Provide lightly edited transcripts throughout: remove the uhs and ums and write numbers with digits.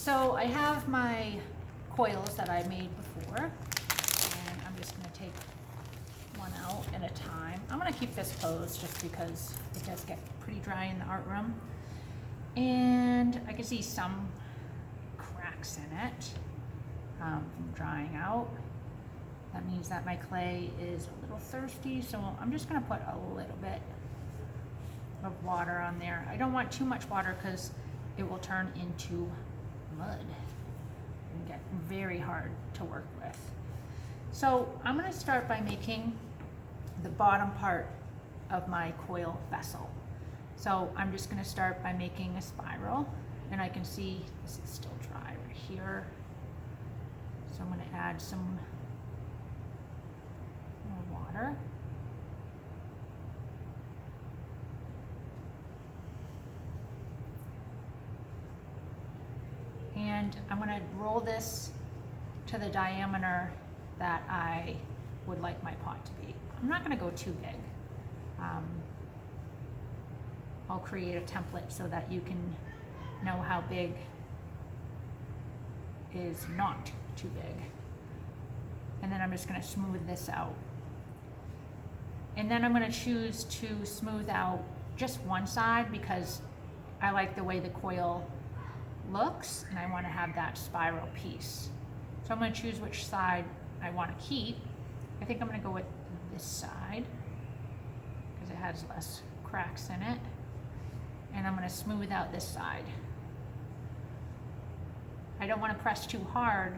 So I have my coils that I made before, and I'm just gonna take one out at a time. I'm gonna keep this pose just because it does get pretty dry in the art room. And I can see some cracks in it from drying out. That means that my clay is a little thirsty, so I'm just gonna put a little bit of water on there. I don't want too much water because it will turn into mud and get very hard to work with. So I'm gonna start by making the bottom part of my coil vessel. So I'm just gonna start by making a spiral, and I can see this is still dry right here. So I'm gonna add some more water. And I'm gonna roll this to the diameter that I would like my pot to be. I'm not gonna go too big. I'll create a template so that you can know how big is not too big. And then I'm just gonna smooth this out. And then I'm gonna choose to smooth out just one side because I like the way the coil looks and I wanna have that spiral piece. So I'm gonna choose which side I wanna keep. I think I'm gonna go with this side because it has less cracks in it. And I'm gonna smooth out this side. I don't wanna press too hard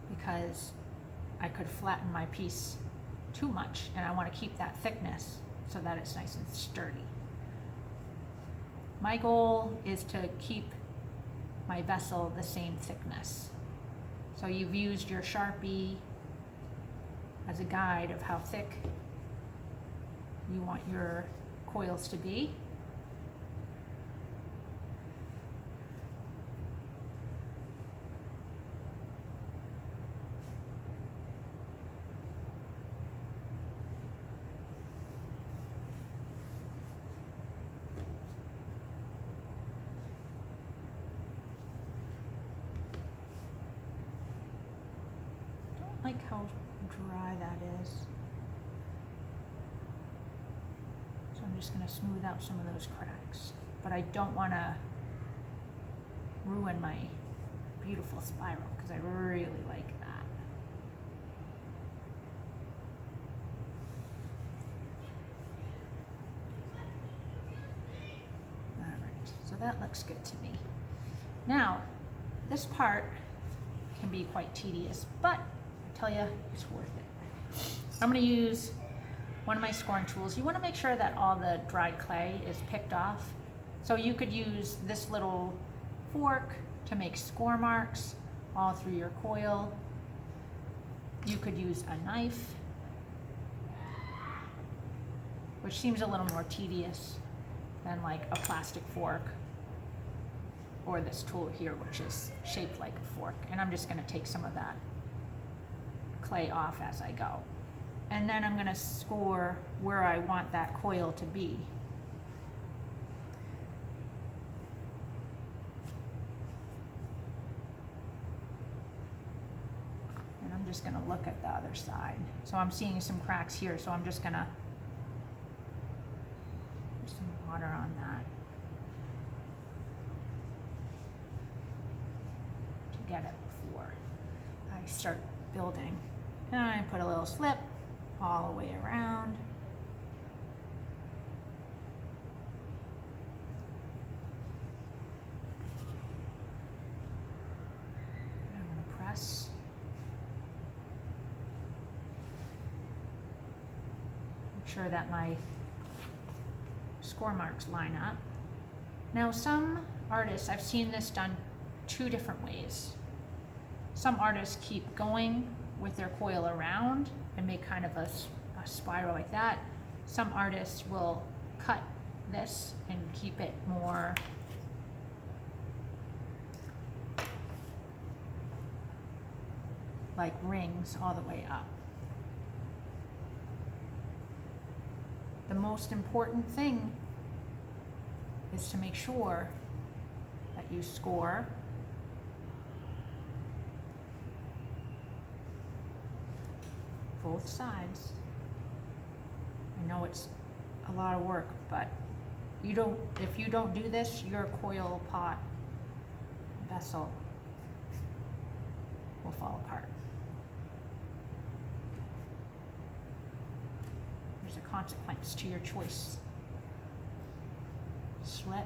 because I could flatten my piece too much, and I wanna keep that thickness so that it's nice and sturdy. My goal is to keep my vessel the same thickness. So you've used your Sharpie as a guide of how thick you want your coils to be. Don't like how dry that is. I'm just gonna smooth out some of those cracks, but I don't wanna ruin my beautiful spiral because I really like that. All right, so that looks good to me. Now, this part can be quite tedious, but I tell you, it's worth it. I'm gonna use one of my scoring tools. You want to make sure that all the dried clay is picked off. So you could use this little fork to make score marks all through your coil. You could use a knife, which seems a little more tedious than like a plastic fork, or this tool here, which is shaped like a fork. And I'm just going to take some of that clay off as I go. And then I'm going to score where I want that coil to be. And I'm just going to look at the other side. So I'm seeing some cracks here, so I'm just going to put some water on that to get it before I start building. And I put a little slip all the way around. I'm going to press. Make sure that my score marks line up. Now some artists, I've seen this done two different ways. Some artists keep going with their coil around and make kind of a spiral like that. Some artists will cut this and keep it more like rings all the way up. The most important thing is to make sure that you score both sides. I know it's a lot of work, but if you don't do this, your coil pot vessel will fall apart. There's a consequence to your choice. Slit.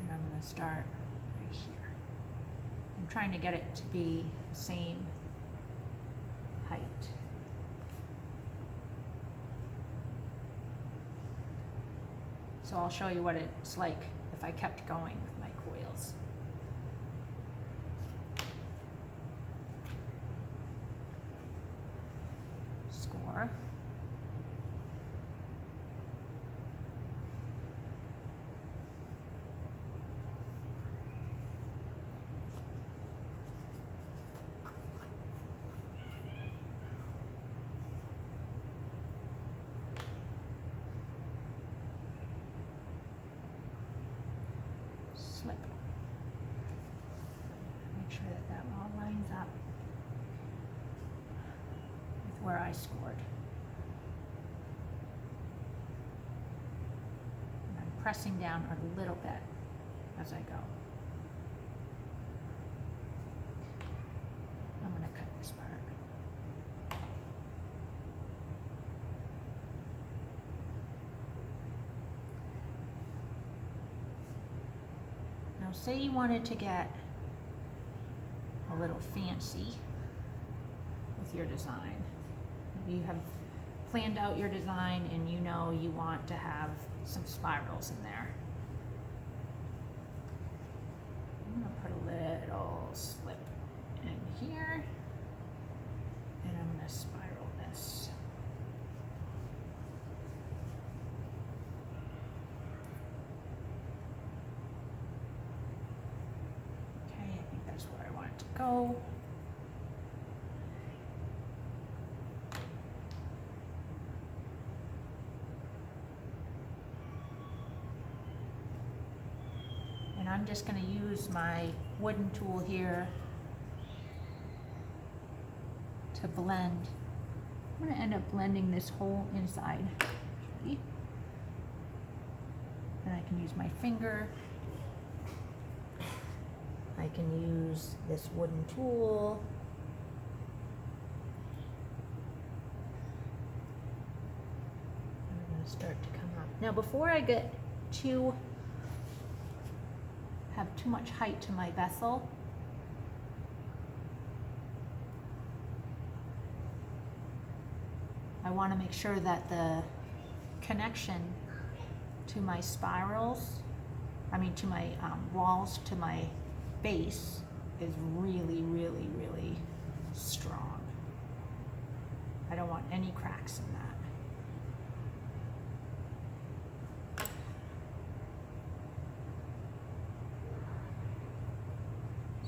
And I'm going to start right here. I'm trying to get it to be the same height. So I'll show you what it's like if I kept going with my coils. Score. Slip. Make sure that that all lines up with where I scored. And I'm pressing down a little bit as I go. I'm going to cut this part. Now say you wanted to get a little fancy with your design. You have planned out your design and you know you want to have some spirals in there. I'm going to put a little slip in here and I'm going to spiral this. I think that's where I want it to go. And I'm just going to use my wooden tool here to blend. I'm going to end up blending this whole inside. See? And I can use my finger. I can use this wooden tool. I'm going to start to come up. Now before I get have too much height to my vessel, I want to make sure that the connection to my spirals, to my walls, to my base is really, really, really strong. I don't want any cracks in that.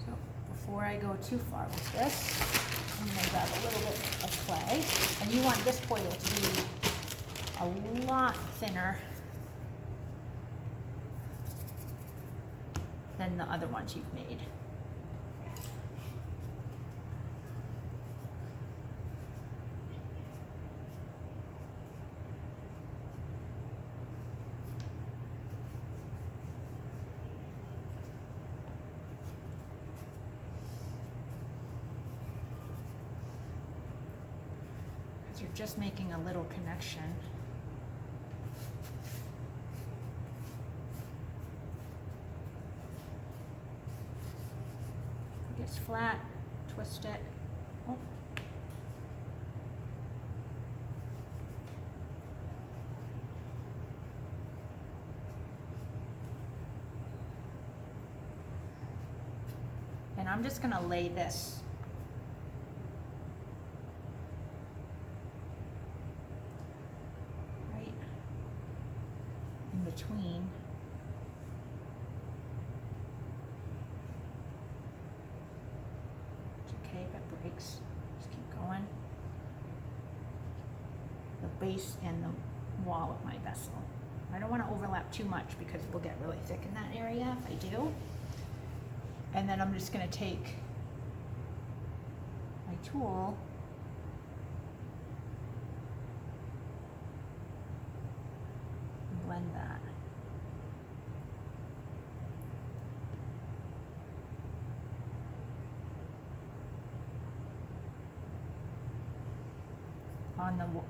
So before I go too far with this, I'm going to grab a little bit of clay. And you want this coil to be a lot thinner than the other ones you've made. Because you're just making a little connection. It's flat, twist it. Oh. And I'm just going to lay this right in between. breaks. Just keep going. The base and the wall of my vessel. I don't want to overlap too much because it will get really thick in that area if I do. And then I'm just going to take my tool and blend that.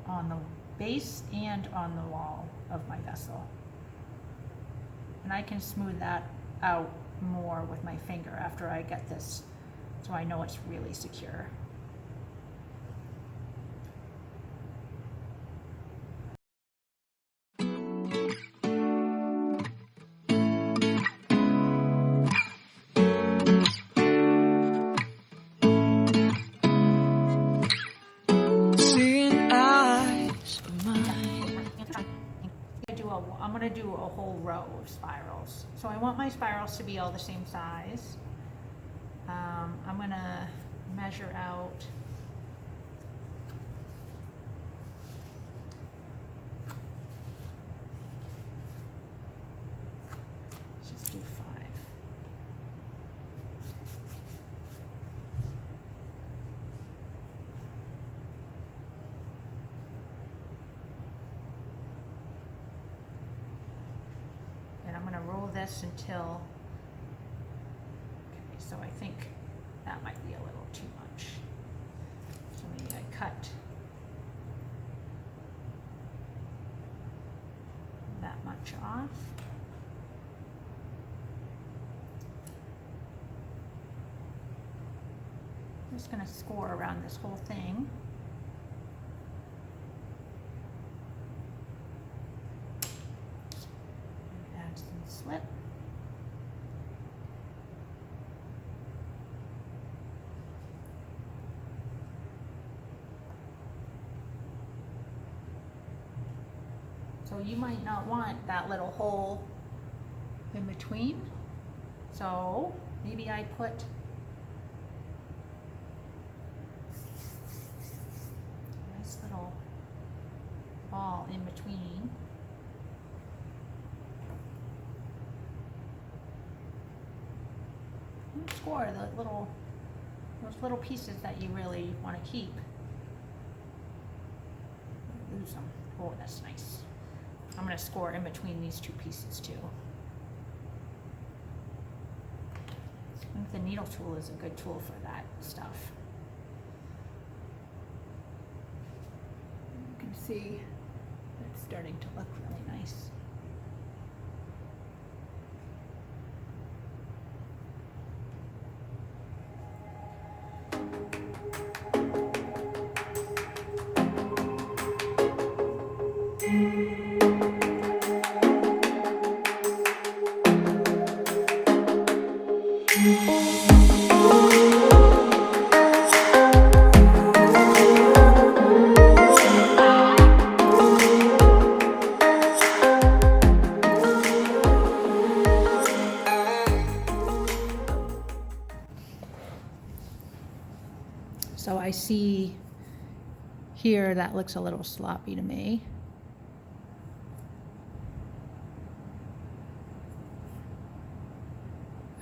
On the base and on the wall of my vessel. And I can smooth that out more with my finger after I get this, so I know it's really secure. I'm going to do a whole row of spirals. So I want my spirals to be all the same size. I'm going to measure out let's just do 5. Roll this until, okay, so I think that might be a little too much. So maybe I cut that much off. I'm just going to score around this whole thing. Slip. So you might not want that little hole in between. So maybe I put a nice little ball in between. Score those little pieces that you really want to keep. Lose them. Oh, that's nice. I'm going to score in between these two pieces too. I think the needle tool is a good tool for that stuff. You can see it's starting to look really nice. So I see here that looks a little sloppy to me.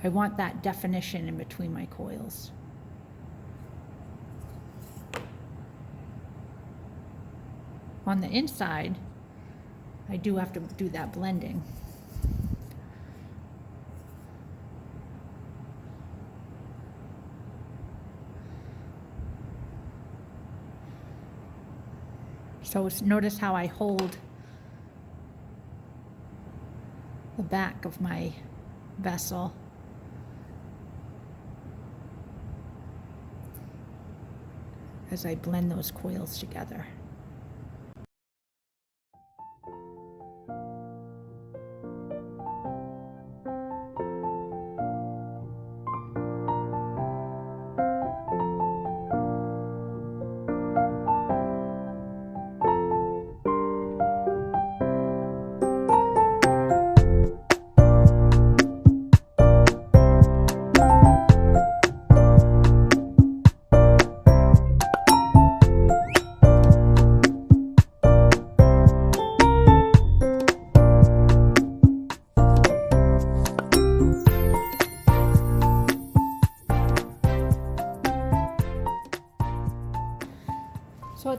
I want that definition in between my coils. On the inside, I do have to do that blending. So notice how I hold the back of my vessel. As I blend those coils together.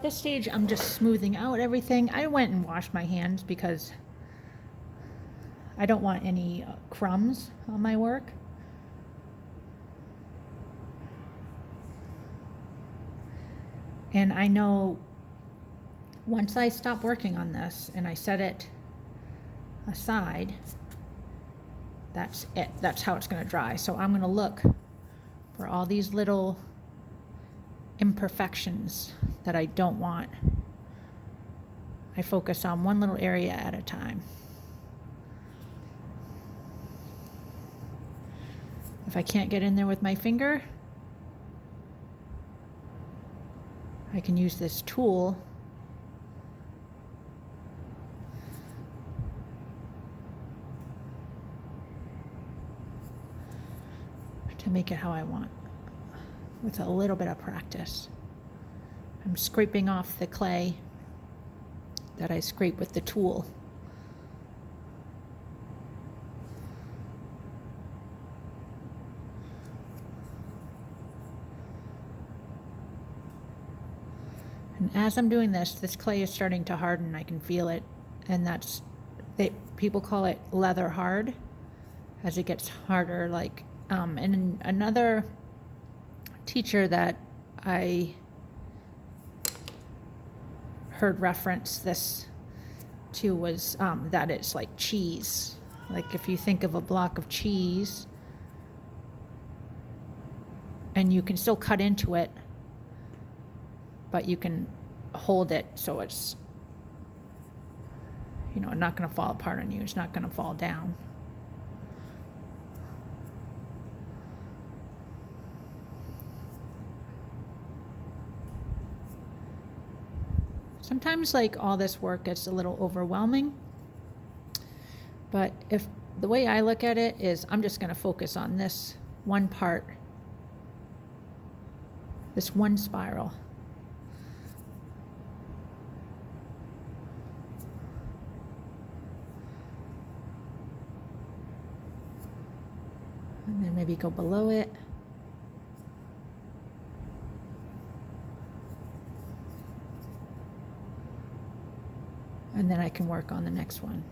this stage, I'm just smoothing out everything. I went and washed my hands because I don't want any crumbs on my work. And I know once I stop working on this and I set it aside, that's it. That's how it's going to dry. So I'm going to look for all these little imperfections that I don't want. I focus on one little area at a time. If I can't get in there with my finger, I can use this tool to make it how I want with a little bit of practice. I'm scraping off the clay that I scrape with the tool. And as I'm doing this clay is starting to harden. I can feel it, and people call it leather hard as it gets harder. Like, and another teacher that I heard reference this to was that it's like cheese. Like if you think of a block of cheese, and you can still cut into it, but you can hold it so it's, not going to fall apart on you. It's not going to fall down. Sometimes like all this work gets a little overwhelming, but if the way I look at it is I'm just going to focus on this one part, this one spiral. And then maybe go below it. And then I can work on the next one.